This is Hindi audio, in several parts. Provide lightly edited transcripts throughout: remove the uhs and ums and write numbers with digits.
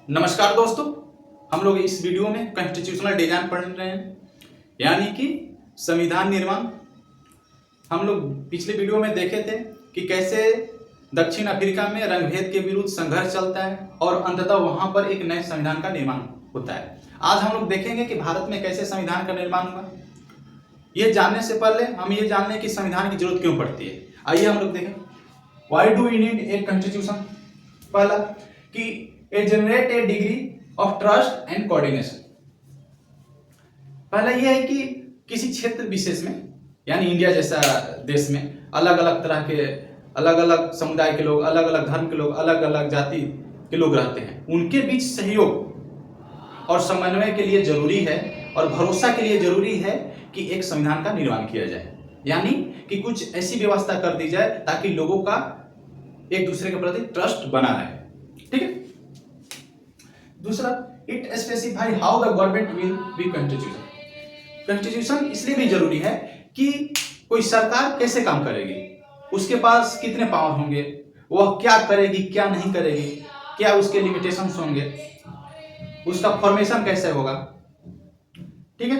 नमस्कार दोस्तों, हम लोग इस वीडियो में कॉन्स्टिट्यूशनल डिजाइन पढ़ रहे हैं, यानी कि संविधान निर्माण। हम लोग पिछले वीडियो में देखे थे कि कैसे दक्षिण अफ्रीका में रंगभेद के विरुद्ध संघर्ष चलता है और अंततः वहां पर एक नए संविधान का निर्माण होता है। आज हम लोग देखेंगे कि भारत में कैसे संविधान का निर्माण हुआ। ये जानने से पहले हम ये जान लें कि संविधान की जरूरत क्यों पड़ती है। आइए हम लोग देखें, why do we need a constitution. पहला कि it generate a degree of trust and coordination। पहला यह है कि किसी क्षेत्र विशेष में, यानी इंडिया जैसा देश में अलग अलग तरह के, अलग अलग समुदाय के लोग, अलग अलग धर्म के लोग, अलग अलग जाति के लोग रहते हैं। उनके बीच सहयोग और समन्वय के लिए जरूरी है और भरोसा के लिए जरूरी है कि एक संविधान का निर्माण किया जाए, यानी कि कुछ ऐसी व्यवस्था कर दी जाए ताकि लोगों का एक दूसरे के प्रति ट्रस्ट बना रहे। ठीक है। दूसरा, it specify how the government will be constitution. Constitution इसलिए भी जरूरी है कि कोई सरकार कैसे काम करेगी, उसके पास कितने पावर होंगे, वह क्या करेगी क्या नहीं करेगी, क्या उसके लिमिटेशंस होंगे, उसका फॉर्मेशन कैसे होगा। ठीक है।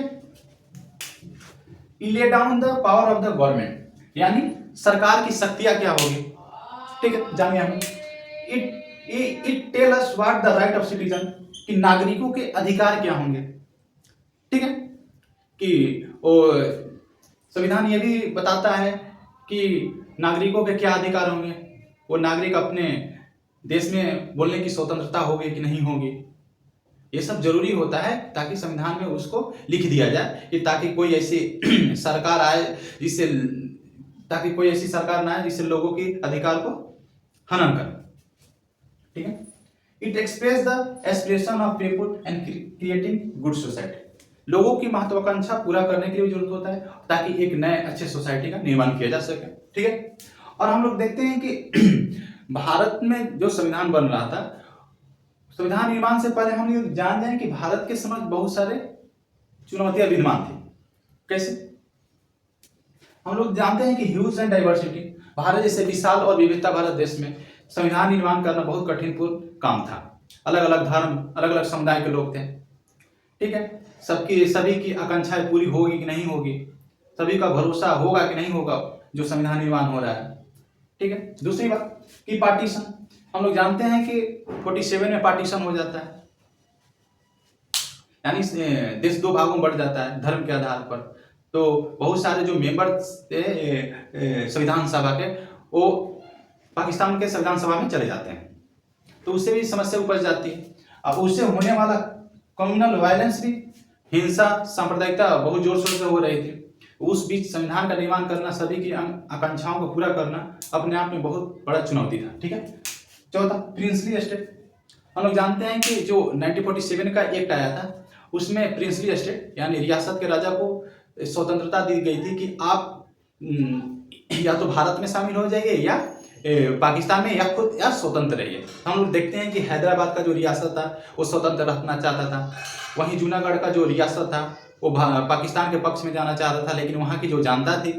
Lay down the power of the government, यानी सरकार की शक्तियां क्या होगी। ठीक है, जानिए हम। It tell us what the right of citizen, कि नागरिकों के अधिकार क्या होंगे। ठीक है, कि वो संविधान ये भी बताता है कि नागरिकों के क्या अधिकार होंगे, वो नागरिक अपने देश में बोलने की स्वतंत्रता होगी कि नहीं होगी। ये सब जरूरी होता है ताकि संविधान में उसको लिख दिया जाए कि ताकि कोई ऐसी सरकार आए जिससे, ताकि कोई ऐसी सरकार ना आए जिससे लोगों के अधिकार को हनन करे। ठीक है। It express the aspiration of people and creating good society. लोगों की महत्वाकांक्षा पूरा करने के लिए जरूरत होता है ताकि एक नए अच्छे सोसाइटी का निर्माण किया जा सके। ठीक है। और हम लोग देखते हैं कि भारत में जो संविधान बन रहा था, संविधान निर्माण से पहले हम ये जान जाए कि भारत के समक्ष बहुत सारे चुनौतियां विद्यमान थी। कैसे? हम लोग जानते हैं कि ह्यूज एंड डाइवर्सिटी, भारत जैसे विशाल और विविधता भरा देश में संविधान निर्माण करना बहुत कठिनपूर्ण काम था। अलग अलग धर्म, अलग अलग समुदाय के लोग थे। ठीक है। सभी की आकांक्षाएं पूरी होगी कि नहीं होगी, सभी का भरोसा होगा कि नहीं होगा जो संविधान निर्माण हो रहा है। ठीक है। दूसरी बात कि पार्टीशन, हम लोग जानते हैं कि 47 में पार्टीशन हो जाता है, यानी देश दो भागों में बढ़ जाता है धर्म के आधार पर। तो बहुत सारे जो मेंबर थे संविधान सभा के, वो पाकिस्तान के संविधान सभा में चले जाते हैं, तो उससे भी समस्या उपज जाती है। अब उससे होने वाला कम्युनल वायलेंस भी, हिंसा, सांप्रदायिकता बहुत जोर शोर से हो रही थी। उस बीच संविधान का निर्माण करना, सभी की आकांक्षाओं को पूरा करना अपने आप में बहुत बड़ा चुनौती था। ठीक है। चौथा, प्रिंसली स्टेट। हम लोग जानते हैं कि जो 1947 का एक्ट आया था, उसमें प्रिंसली स्टेट यानी रियासत के राजा को स्वतंत्रता दी गई थी कि आप या तो भारत में शामिल हो जाइए या पाकिस्तान में, या खुद या स्वतंत्र रहिए। हम लोग देखते हैं कि हैदराबाद का जो रियासत था वो स्वतंत्र रहना चाहता था, वहीं जूनागढ़ का जो रियासत था वो पाकिस्तान के पक्ष में जाना चाहता था, लेकिन वहाँ की जो जनता थी,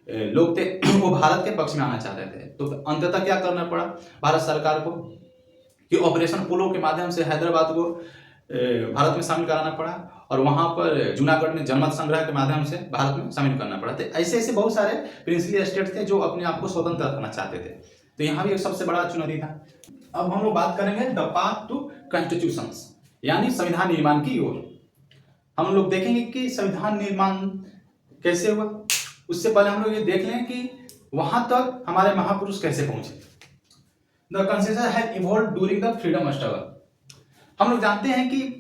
लोग थे, वो भारत के पक्ष में आना चाहते थे। तो अंततः क्या करना पड़ा भारत सरकार को कि ऑपरेशन पोलो के माध्यम से हैदराबाद को भारत में शामिल कराना पड़ा, और वहाँ पर जूनागढ़ में जनमत संग्रह के माध्यम से भारत में शामिल करना पड़ा। तो ऐसे ऐसे बहुत सारे प्रिंसली स्टेट थे जो अपने आप को स्वतंत्र रखना चाहते थे। तो यहाँ भी एक सबसे बड़ा चुनौती था। अब हम लोग बात करेंगे द पाथ टू कॉन्स्टिट्यूशन, यानी संविधान निर्माण की ओर। हम लोग देखेंगे कि संविधान निर्माण कैसे हुआ। उससे पहले हम लोग ये देख लें कि वहां तक हमारे महापुरुष कैसे पहुंचे। The constitution has evolved during the freedom struggle. हम लोग जानते हैं कि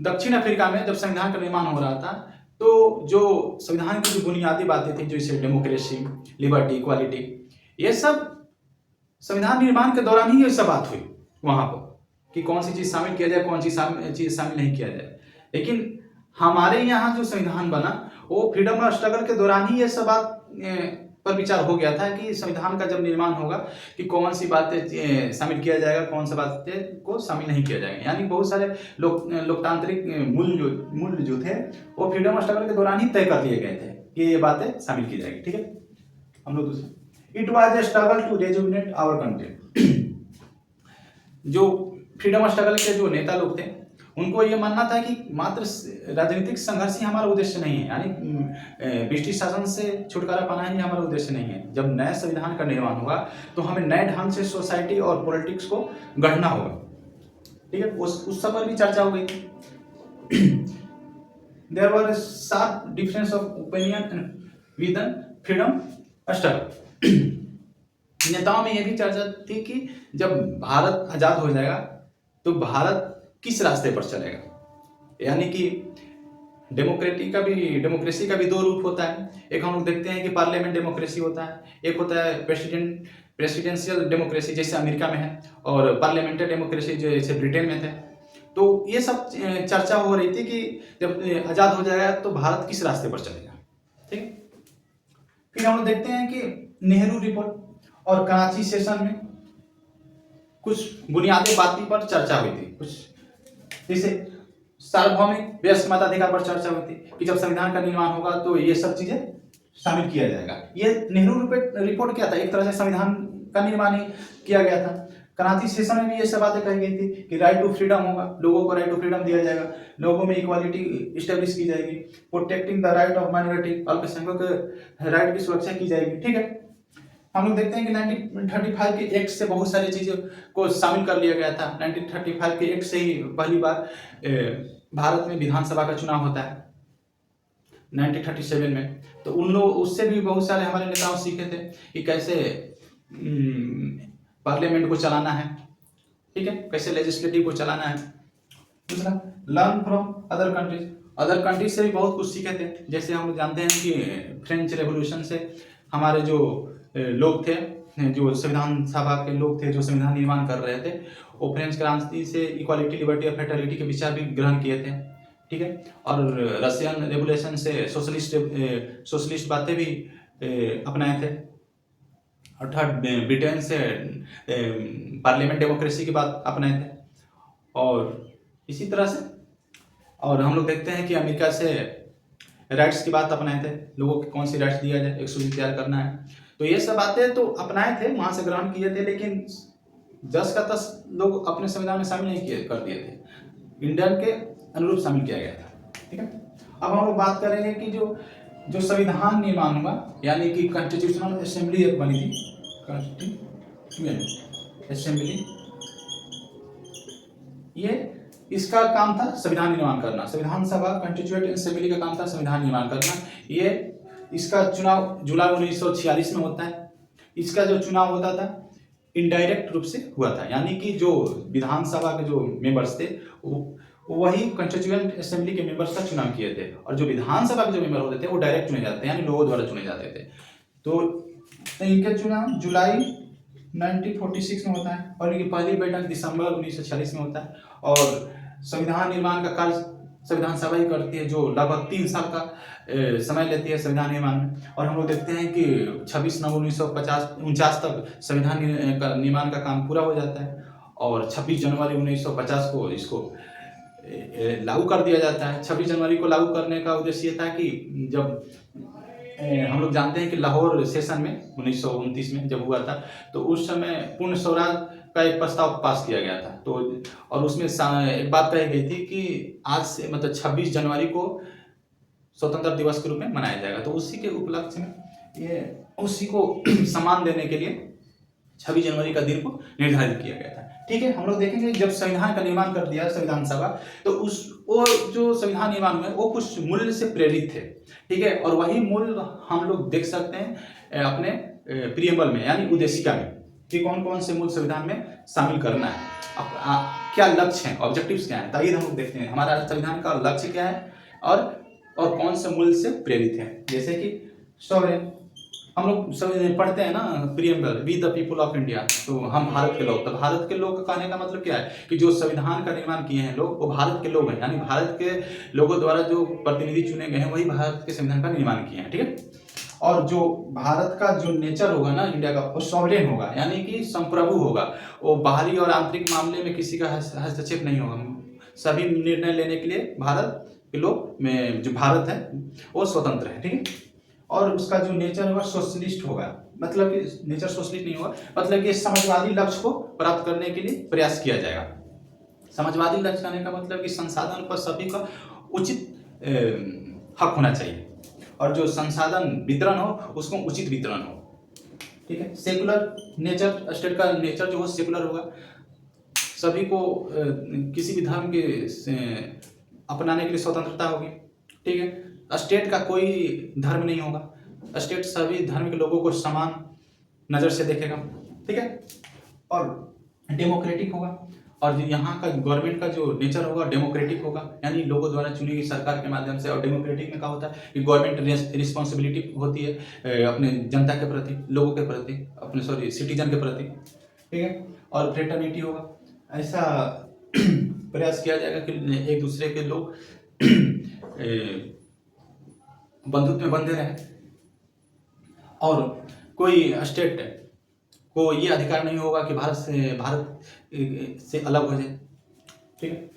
दक्षिण अफ्रीका में जब संविधान का निर्माण हो रहा था, तो जो संविधान की जो बुनियादी बातें थी, जैसे डेमोक्रेसी, लिबर्टी, इक्वालिटी, ये सब संविधान निर्माण के दौरान ही ये सब बात हुई वहां पर कि कौन सी चीज शामिल किया जाए, कौन सी चीज शामिल नहीं किया जाए। लेकिन हमारे यहाँ जो संविधान बना वो फ्रीडम स्ट्रगल के दौरान ही ये सब बात पर विचार हो गया था कि संविधान का जब निर्माण होगा कि कौन सी बातें शामिल किया जाएगा, कौन सी बातें को शामिल नहीं किया जाएगा। यानी बहुत सारे लोकतांत्रिक मूल्य जो थे वो फ्रीडम स्ट्रगल के दौरान ही तय कर लिए गए थे कि ये बातें शामिल की जाएगी। ठीक है। हम लोग दूसरे, it was a struggle to rejuvenate our country. जो फ्रीडम स्ट्रगल के जो नेता लोग थे उनको ये मानना था कि मात्र राजनीतिक संघर्ष ही हमारा उद्देश्य नहीं है, यानी ब्रिटिश शासन से छुटकारा पाना ही हमारा उद्देश्य नहीं है। जब नए संविधान का निर्माण होगा तो हमें नए ढंग से सोसाइटी और पॉलिटिक्स को गढ़ना होगा। ठीक है, उस सब पर भी चर्चा हो गई थी। There were sharp difference of opinion with freedom struggle. नेताओं में यह भी चर्चा थी कि जब भारत आजाद हो जाएगा तो भारत किस रास्ते पर चलेगा, यानी कि डेमोक्रेसी का भी दो रूप होता है। एक हम लोग देखते हैं कि पार्लियामेंट डेमोक्रेसी होता है, एक होता है प्रेसिडेंशियल डेमोक्रेसी जैसे अमेरिका में है, और पार्लियामेंट्री डेमोक्रेसी जो जैसे ब्रिटेन में थे। तो ये सब चर्चा हो रही थी कि जब आज़ाद हो जाएगा तो भारत किस रास्ते पर चलेगा। ठीक, फिर हम लोग देखते हैं कि नेहरू रिपोर्ट और कराची सेशन में कुछ बुनियादी बातों पर चर्चा हुई थी। कुछ जैसे सार्वभौमिक वयस्क मताधिकार पर चर्चा हुई थी कि जब संविधान का निर्माण होगा तो ये सब चीजें शामिल किया जाएगा। ये नेहरू रिपोर्ट क्या था, एक तरह से संविधान का निर्माण ही किया गया था। कराची सेशन में भी ये सब बातें कही गई थी कि राइट टू फ्रीडम होगा, लोगों को राइट टू फ्रीडम दिया जाएगा, लोगों में इक्वालिटी स्टेब्लिश की जाएगी, protecting the right of minority, अल्पसंख्यक राइट की सुरक्षा की जाएगी। ठीक है, हम लोग देखते हैं कि 1935 के एक्ट से बहुत सारी चीज़ों को शामिल कर लिया गया था। 1935 के एक्ट से ही पहली बार भारत में विधानसभा का चुनाव होता है 1937 में। तो उन लोग उससे भी बहुत सारे हमारे नेताओं सीखे थे कि कैसे पार्लियामेंट को चलाना है, ठीक है, कैसे लेजिस्लेटिव को चलाना है। दूसरा, लर्न फ्रॉम अदर कंट्रीज से भी बहुत कुछ सीखे थे। जैसे हम जानते हैं कि फ्रेंच रेवोल्यूशन से हमारे जो लोग थे, जो संविधान सभा के लोग थे, जो संविधान निर्माण कर रहे थे, वो फ्रेंच क्रांति से इक्वालिटी, लिबर्टी और फ्रेटर्निटी के विचार भी ग्रहण किए थे। ठीक है, और रशियन रेवोल्यूशन से सोशलिस्ट बातें भी अपनाए थे। और थर्ड, ब्रिटेन से पार्लियामेंट डेमोक्रेसी की बात अपनाए थे। और इसी तरह से और हम लोग देखते हैं कि अमेरिका से राइट्स की बात अपनाए थे, लोगों को कौन सी राइट्स दिया जाए, एक सूची तैयार करना है। तो ये सब बातें तो अपनाए थे, वहाँ से ग्रहण किए थे, लेकिन 10 का 10 लोग अपने संविधान में शामिल नहीं किए कर दिए थे, इंडियन के अनुरूप शामिल किया गया था। ठीक है, अब हम लोग बात करेंगे कि जो संविधान निर्माण हुआ, यानी कि कॉन्स्टिट्यूशनल असेंबली एक बनी थी, कॉन्स्टिट्यूशन असेंबली, ये इसका काम था संविधान निर्माण करना। संविधान सभा कॉन्स्टिट्यूएंट असेंबली का काम था संविधान निर्माण करना। ये इसका चुनाव जुलाई 1946 में होता है। इसका जो चुनाव होता था इनडायरेक्ट रूप से हुआ था, यानी कि जो विधानसभा के जो मेंबर्स थे वही कॉन्स्टिट्यूएंट असेंबली के मेंबर्स का चुनाव किए थे, और जो विधानसभा के जो मेंबर होते थे वो डायरेक्ट चुने जाते थे, यानी लोगों द्वारा चुने जाते थे। तो इनके चुनाव जुलाई 1946 में होता है और इनकी पहली बैठक दिसंबर 1946 में होता है। और संविधान निर्माण का कार्य संविधान सभा ही करती है, जो लगभग 3 साल का समय लेती है संविधान निर्माण में। और हम लोग देखते हैं कि 26 नवंबर 1949 तक संविधान का निर्माण का काम पूरा हो जाता है, और 26 जनवरी 1950 को इसको लागू कर दिया जाता है। 26 जनवरी को लागू करने का उद्देश्य ये था कि जब हम लोग जानते हैं कि लाहौर सेशन में 1929 में जब हुआ था, तो उस समय पूर्ण स्वराज का एक प्रस्ताव पास किया गया था। तो और उसमें एक बात कही गई थी कि आज से मतलब 26 जनवरी को स्वतंत्रता दिवस के रूप में मनाया जाएगा। तो उसी के उपलक्ष्य में ये उसी को सम्मान देने के लिए 26 जनवरी का दिन को निर्धारित किया गया था। ठीक है, हम लोग देखेंगे जब संविधान का निर्माण कर दिया संविधान सभा, तो वो जो संविधान निर्माण हुआ वो कुछ मूल्य से प्रेरित थे। ठीक है, और वही मूल्य हम लोग देख सकते हैं अपने प्रियम्बल में, यानी उद्देशिका में, कि कौन कौन से मूल्य संविधान में शामिल करना है, क्या लक्ष्य है, ऑब्जेक्टिव्स क्या है। ताकि हम लोग देखते हैं हमारा संविधान का लक्ष्य क्या है और कौन से मूल्य से प्रेरित है। जैसे कि सॉवरेन, हम लोग सब पढ़ते हैं ना preamble, we the people of India, तो हम भारत के लोग। तो भारत के लोग का कहने का मतलब क्या है कि जो संविधान का निर्माण किए हैं लोग, वो भारत के लोग हैं, यानी भारत के लोगों द्वारा जो प्रतिनिधि चुने गए हैं वही भारत के संविधान का निर्माण किए हैं। ठीक है, और जो भारत का जो नेचर होगा ना इंडिया का, वो सॉवरेन होगा, यानी कि संप्रभु होगा। वो बाहरी और आंतरिक मामले में किसी का हस्तक्षेप नहीं होगा। सभी निर्णय लेने के लिए भारत के लोग में जो भारत है वो स्वतंत्र है। ठीक है, और उसका जो नेचर होगा सोशलिस्ट होगा, मतलब कि नेचर सोशलिस्ट नहीं होगा, मतलब कि समाजवादी लक्ष्य को प्राप्त करने के लिए प्रयास किया जाएगा। समाजवादी लक्ष्य कहने का मतलब कि संसाधन पर सभी का उचित हक होना चाहिए, और जो संसाधन वितरण हो उसको उचित वितरण हो। ठीक है। सेकुलर नेचर, स्टेट का नेचर जो हो सेकुलर होगा, सभी को किसी भी धर्म के अपनाने के लिए स्वतंत्रता होगी। ठीक है। स्टेट का कोई धर्म नहीं होगा, स्टेट सभी धर्म के लोगों को समान नज़र से देखेगा। ठीक है। और डेमोक्रेटिक होगा, और जो यहाँ का गवर्नमेंट का जो नेचर होगा डेमोक्रेटिक होगा, यानी लोगों द्वारा चुनी गई सरकार के माध्यम से। और डेमोक्रेटिक में क्या होता है कि गवर्नमेंट रिस्पॉन्सिबिलिटी होती है अपने जनता के प्रति, लोगों के प्रति, अपने सिटीजन के प्रति। ठीक है। और फ्रेटर्निटी होगा, ऐसा प्रयास किया जाएगा कि एक दूसरे के लोग बंधुत्व में बंधे रहें, और कोई स्टेट को ये अधिकार नहीं होगा कि भारत से अलग हो जाए। ठीक है।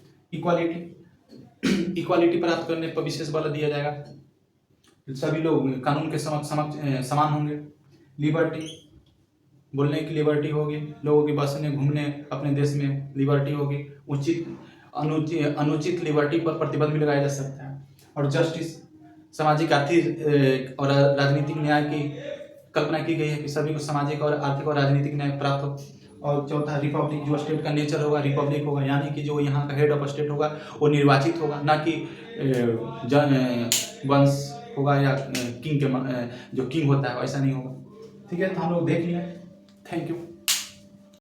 इक्वालिटी प्राप्त करने पर विशेष बल दिया जाएगा, सभी लोग कानून के समक्ष समान होंगे। लिबर्टी, बोलने की लिबर्टी होगी, लोगों की बसने घूमने अपने देश में लिबर्टी होगी। अनुचित लिबर्टी पर प्रतिबंध भी लगाया जा सकता है। और जस्टिस, सामाजिक, आर्थिक और राजनीतिक न्याय की कल्पना की गई है कि सभी को सामाजिक और आर्थिक और राजनीतिक न्याय प्राप्त हो। और चौथा रिपब्लिक, जो स्टेट का नेचर होगा रिपब्लिक होगा, यानी कि जो यहाँ का हेड ऑफ स्टेट होगा वो निर्वाचित होगा, ना कि वंश होगा या किंग के जो किंग होता है वैसा नहीं होगा। ठीक है। तो हम लोग देख लिए। Thank you.